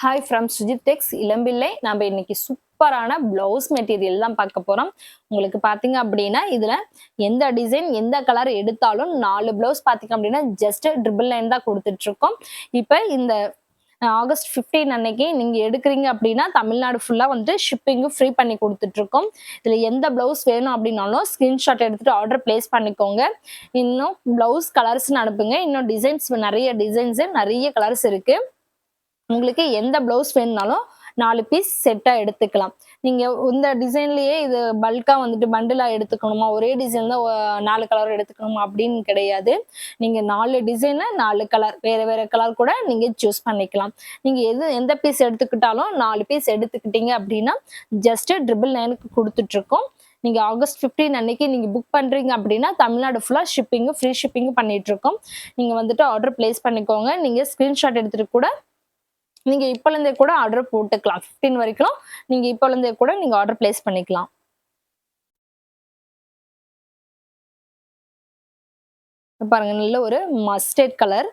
Hi from Sujith டெக்ஸ் இளம்பிள்ளை. நம்ம இன்னைக்கு சூப்பரான பிளவுஸ் மெட்டீரியல் தான் பார்க்க போறோம். உங்களுக்கு பாத்தீங்க அப்படின்னா இதுல எந்த டிசைன் எந்த கலர் எடுத்தாலும் 4 பிளவுஸ் பாத்தீங்க அப்படின்னா ஜஸ்ட் 999 தான் கொடுத்துட்டு இருக்கோம். இப்ப இந்த ஆகஸ்ட் 15 அன்னைக்கு நீங்க எடுக்கிறீங்க அப்படின்னா தமிழ்நாடு ஃபுல்லா வந்து ஷிப்பிங்கும் ஃப்ரீ பண்ணி கொடுத்துட்டு இருக்கோம். இதுல எந்த பிளவுஸ் வேணும் அப்படின்னாலும் ஸ்கிரீன்ஷாட் எடுத்துட்டு ஆர்டர் பிளேஸ் பண்ணிக்கோங்க. இன்னும் பிளவுஸ் கலர்ஸ்ன்னு அனுப்புங்க. இன்னும் டிசைன்ஸ் நிறைய கலர்ஸ் இருக்கு. உங்களுக்கு எந்த பிளவுஸ் வேணும்னாலும் 4 பீஸ் செட்டா எடுத்துக்கலாம். நீங்க இந்த டிசைன்லயே இது பல்கா வந்துட்டு பண்டிலா எடுத்துக்கணுமா, ஒரே டிசைன் தான் 4 கலர் எடுத்துக்கணுமா அப்படின்னு கிடையாது. நீங்க 4 டிசைன்ல 4 கலர் வேற வேற கலர் கூட நீங்க சூஸ் பண்ணிக்கலாம். நீங்க எந்த பீஸ் எடுத்துக்கிட்டாலும் 4 பீஸ் எடுத்துக்கிட்டீங்க அப்படின்னா ஜஸ்ட் 999க்கு கொடுத்துட்டு இருக்கோம். நீங்க ஆகஸ்ட் 15 அன்னைக்கு நீங்க புக் பண்றீங்க அப்படின்னா தமிழ்நாடு ஃபுல்லா ஃப்ரீ ஷிப்பிங் பண்ணிட்டு இருக்கோம். நீங்க வந்துட்டு ஆர்டர் பிளேஸ் பண்ணிக்கோங்க. நீங்க ஸ்கிரீன்ஷாட் எடுத்துட்டு கூட நீங்க இப்பல இருந்தே கூட ஆர்டர் போட்டுக்கலாம். 15 வரைக்கும் நீங்க இப்பல இருந்தே கூட நீங்க ஆர்டர் பிளேஸ் பண்ணிக்கலாம். பாருங்க, நல்ல ஒரு மஸ்டர்ட் கலர்.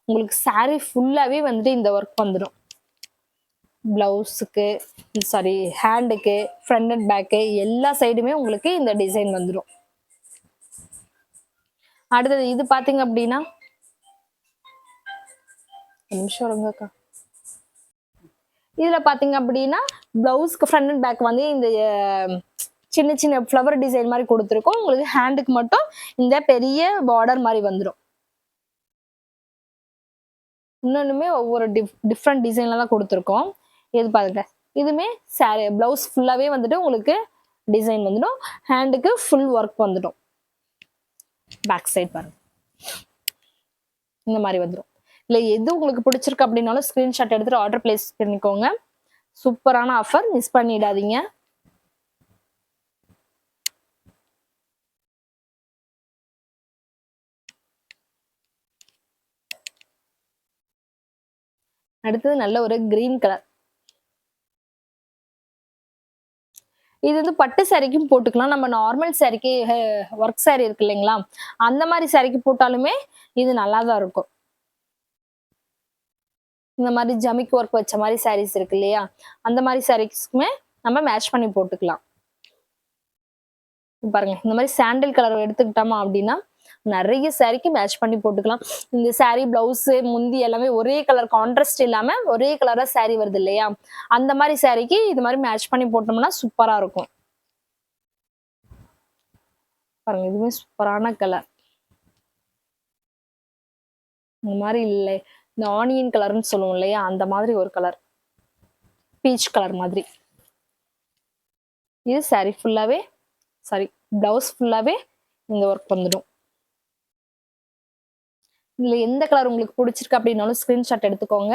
உங்களுக்கு saree ஃபுல்லாவே வந்துட்டு இந்த ஒர்க் வந்துடும். பிளவுஸுக்கு ஹேண்டுக்கு ஃப்ரண்ட் அண்ட் பேக்கு எல்லா சைடுமே உங்களுக்கு இந்த டிசைன் வந்துடும். அடுத்தது இது பாத்தீங்க அப்படின்னா நிமிஷம் இருங்கக்கா. இதுல பாத்தீங்க அப்படின்னா பிளவுஸ்க்கு ஃப்ரண்ட் அண்ட் பேக் வந்து இந்த சின்ன சின்ன ஃப்ளவர் டிசைன் மாதிரி கொடுத்துருக்கோம். உங்களுக்கு ஹேண்டுக்கு மட்டும் இந்த பெரிய பார்டர் மாதிரி வந்துடும். இன்னொன்னுமே ஒவ்வொரு டிஃப்ரெண்ட் டிசைன்ல தான் கொடுத்துருக்கோம். இது பாருங்க, இதுமே சாரி பிளவுஸ் ஃபுல்லாவே வந்துட்டு உங்களுக்கு டிசைன் வந்துடும். ஹேண்டுக்கு ஃபுல் ஒர்க் வந்துடும். பேக் சைட் பாருங்க, இந்த மாதிரி வந்துடும். இல்லை எது உங்களுக்கு பிடிச்சிருக்கு அப்படின்னாலும் ஸ்கிரீன்ஷாட் எடுத்துட்டு ஆர்டர் பிளேஸ் பண்ணிக்கோங்க. சூப்பரான ஆஃபர், மிஸ் பண்ணிடாதீங்க. அடுத்தது நல்ல ஒரு கிரீன் கலர். இது வந்து பட்டு சாரிக்கும் போட்டுக்கலாம். நம்ம நார்மல் சாரிக்கு ஒர்க் சாரி இருக்கு இல்லைங்களா, அந்த மாதிரி சாரிக்கு போட்டாலுமே இது நல்லா தான் இருக்கும். இந்த மாதிரி ஜமிக்கு ஒர்க் வச்ச மாதிரி சாரீஸ் இருக்கு இல்லையா, அந்த மாதிரி சாரீஸ்க்குமே நம்ம மேட்ச் பண்ணி போட்டுக்கலாம். பாருங்க, இந்த மாதிரி சாண்டில் கலர் எடுத்துக்கிட்டோமா அப்படின்னா நிறைய சாரிக்கு மேட்ச் பண்ணி போட்டுக்கலாம். இந்த சாரி பிளவுஸ் முந்தி எல்லாமே ஒரே கலர் கான்ட்ராஸ்ட் இல்லாம ஒரே கலரா சாரி வருது இல்லையா, அந்த மாதிரி சாரிக்கு இது மாதிரி மேட்ச் பண்ணி போட்டோம்னா சூப்பரா இருக்கும். பாருங்க, இதுவுமே சூப்பரான கலர். இந்த மாதிரி இல்லை, இந்த ஆனியன் கலர்னு சொல்லுவோம் இல்லையா, அந்த மாதிரி ஒரு கலர், பீச் கலர் மாதிரி. இது சாரி ஃபுல்லாவே பிளவுஸ் ஃபுல்லாவே இந்த ஒர்க் வந்துடும். இதுல எந்த கலர் உங்களுக்கு பிடிச்சிருக்கு அப்படின்னாலும் ஸ்கிரீன்ஷாட் எடுத்துக்கோங்க.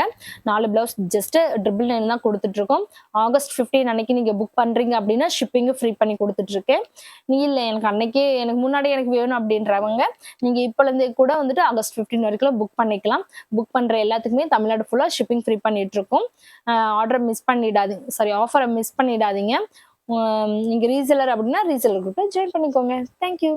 4 பிளவுஸ் ஜஸ்ட் 999 தான் கொடுத்துட்டு இருக்கோம். ஆகஸ்ட் 15 அன்னைக்கு நீங்க புக் பண்றீங்க அப்படின்னா ஷிப்பிங் ஃப்ரீ பண்ணி கொடுத்துட்டு இருக்கேன். நீ இல்லை எனக்கு முன்னாடி எனக்கு வேணும் அப்படின்றவங்க நீங்க இப்பல இருந்தே கூட வந்துட்டு ஆகஸ்ட் 15 வரைக்கும் புக் பண்ணிக்கலாம். புக் பண்ற எல்லாத்துக்குமே தமிழ்நாடு ஃபுல்லா ஷிப்பிங் ஃப்ரீ பண்ணிட்டு இருக்கோம். ஆர்டர் மிஸ் பண்ணிடாதீங்க, ஆஃபரை மிஸ் பண்ணிடாதீங்க. நீங்க ரீசெலர் அப்படின்னா ரீசெலர் குரூப்ல ஜாயின் பண்ணிக்கோங்க. தேங்க்யூ.